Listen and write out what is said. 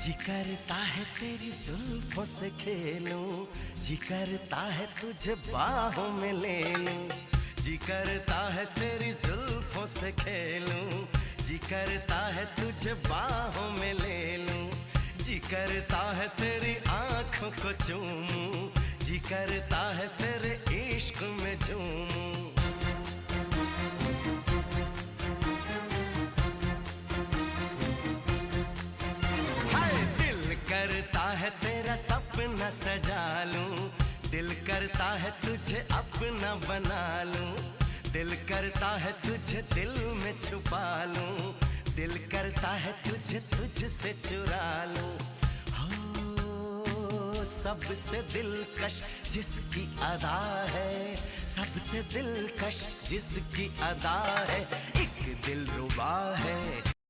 जी करता है तेरी जुल्फों से खेलूं, जी करता है तुझे बाहों में ले लूं। जी करता है तेरी जुल्फों से खेलूं, जी करता है तुझे बाहों में ले लूं। जी करता है तेरी आंखों को चूमूं, जी करता है तेरे इश्क में झूमूं। करता है तेरा सपना सजा लूं, दिल करता है तुझे अपना बना लूं। दिल करता है तुझे दिल में छुपा लूं, दिल करता है तुझे तुझसे चुरा लूं। हो सबसे दिलकश जिसकी अदा है, सबसे दिलकश जिसकी अदा है। एक दिलरुबा है,